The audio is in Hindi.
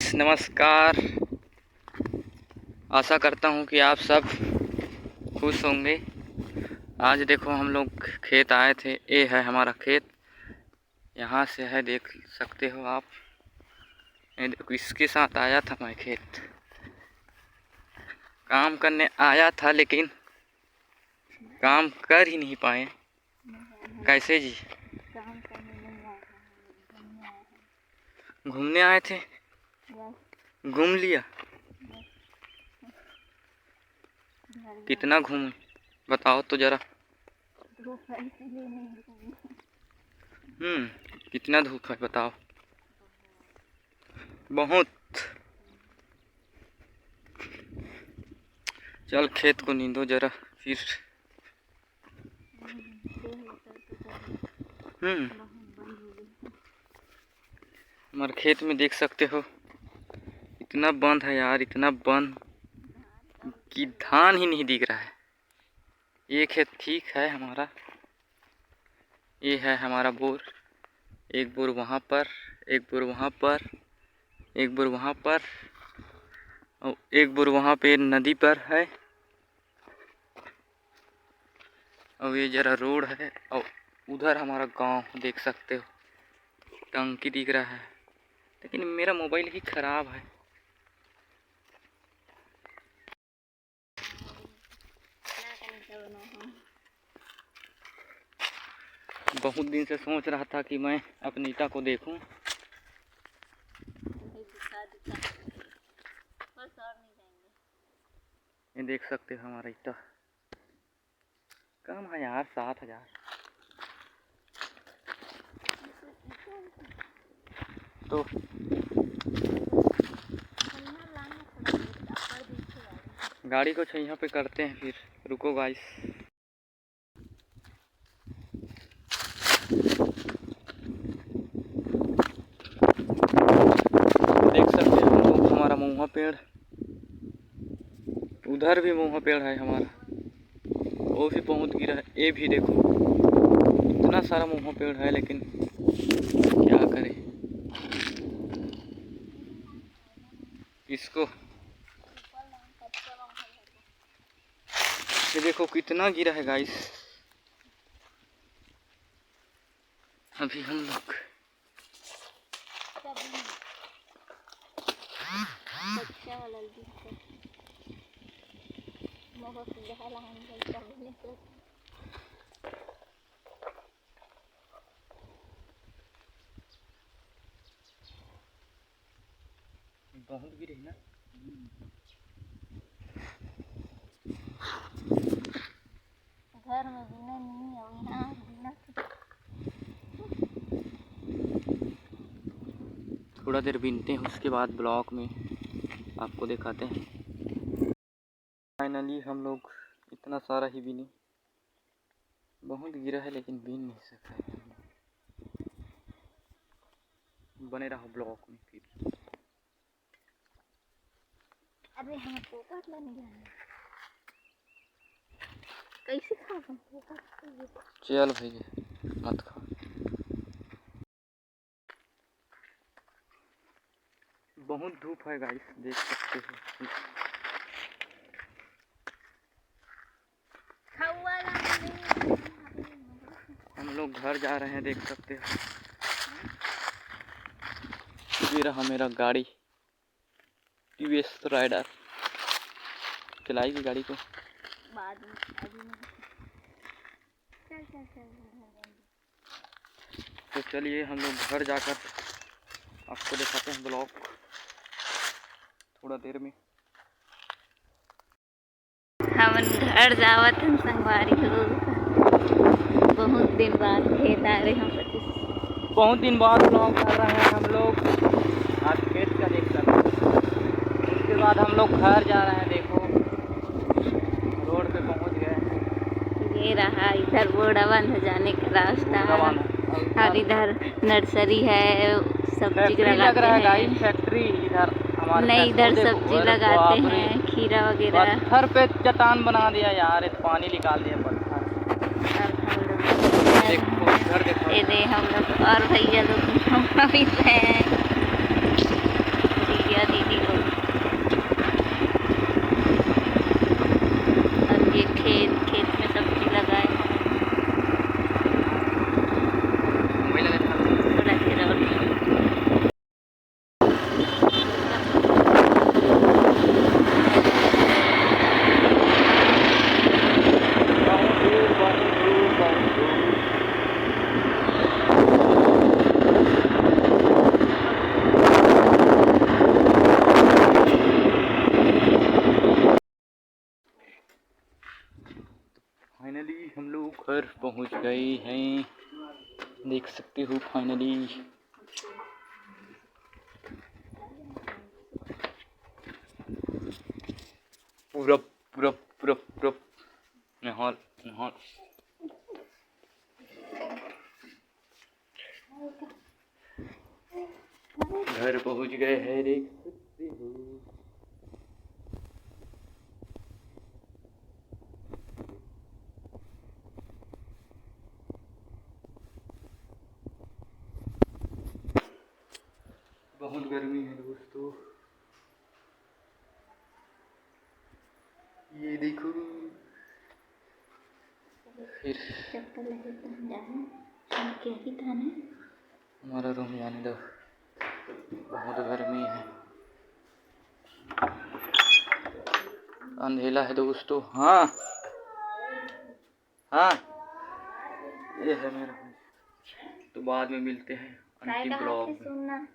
गाइस, नमस्कार। आशा करता हूँ कि आप सब खुश होंगे। आज देखो हम लोग खेत आए थे। ये है हमारा खेत, यहाँ से है, देख सकते हो आप। ये देखो, इसके साथ आया था मैं खेत, काम करने आया था, लेकिन काम कर ही नहीं पाए। कैसे जी? घूमने आए थे, घूम लिया। कितना घूमे बताओ तो जरा। कितना धूप है बताओ। बहुत। चल खेत को नींदो जरा फिर। हमारे खेत में देख सकते हो, इतना बंद है यार, इतना बंद कि धान ही नहीं दिख रहा है। ये खेत ठीक है हमारा। ये है हमारा बोर। एक बोर वहाँ पर, एक बोर वहाँ पर, एक बोर वहाँ पर, और एक बोर वहाँ पे नदी पर है। और ये जरा रोड है, और उधर हमारा गांव देख सकते हो, टंकी दिख रहा है। लेकिन मेरा मोबाइल ही खराब है। बहुत दिन से सोच रहा था कि मैं अपनी ईटा को देखूं। ये देख सकते हो हमारा ईटा कम है यार, 7,000। तो गाड़ी को यहाँ पे करते हैं फिर। रुको गाइस। देख सकते हैं हम लोग हमारा महुआ पेड़, उधर भी महुआ पेड़ है हमारा, वो भी बहुत गिरा है। ये भी देखो, इतना सारा महुआ पेड़ है, लेकिन क्या करें इसको। ये देखो कितना गिरा है गाइस। अभी हम लोग बहुत गिरे ना। घर में बिना नहीं है, यहाँ बिना। थोड़ा देर बीनते हैं, उसके बाद ब्लॉक में आपको दिखाते हैं। फाइनली हम लोग इतना सारा ही बीने। बहुत गिरा है लेकिन बीन नहीं सका। बने रहो ब्लॉक में फिर। अरे हमें पोपट लाने जाना है। कैसे खाओ पोपट? चल भैया मत खा। बहुत धूप है गाइस, देख सकते हो। हम लोग घर जा रहे हैं, देख सकते हो। ये रहा मेरा गाड़ी, टीवीएस राइडर। चलाएगी गाड़ी को बाद में, अभी नहीं। चल। तो चलिए हम लोग घर जाकर आपको दिखाते हैं ब्लॉग थोड़ा देर में। हम घर जावत हम संगवारी हो। बहुत दिन बाद खेत आ रहे हम। बहुत दिन बाद ब्लॉग कर रहे हैं हम लोग। आज खेत का देख सकते हैं। उसके बाद हम लोग घर जा रहे हैं। देखो रोड पे पहुंच गए। ये रहा इधर बोड़ावन जाने का रास्ता, और इधर नर्सरी है, सब्जी लग रहा है लगाते गाइस। फैक्ट्री इधर हमारे नहीं, इधर सब्जी लगाते हैं, खीरा वगैरह। पत्थर पे चट्टान बना दिया यार, पानी निकाल दिया पत्थर। देखो इधर देखो, ये दे हम लोग और भैया लोग हैं। गए हैं, देख सकते हो फाइनली। पूरा पूरा पूरा पूरा निहाल निहाल। घर पहुंच गए हैं, देख सकते हो। बहुत गर्मी है दोस्तों, ये देखो। फिर चप्पल है तो जाना, क्या ही था ना। हमारा रूम जाने दो, बहुत गर्मी है, अंधेला है दोस्तों। हाँ हाँ, ये है मेरा। तो बाद में मिलते हैं अंतिम ब्लॉग में।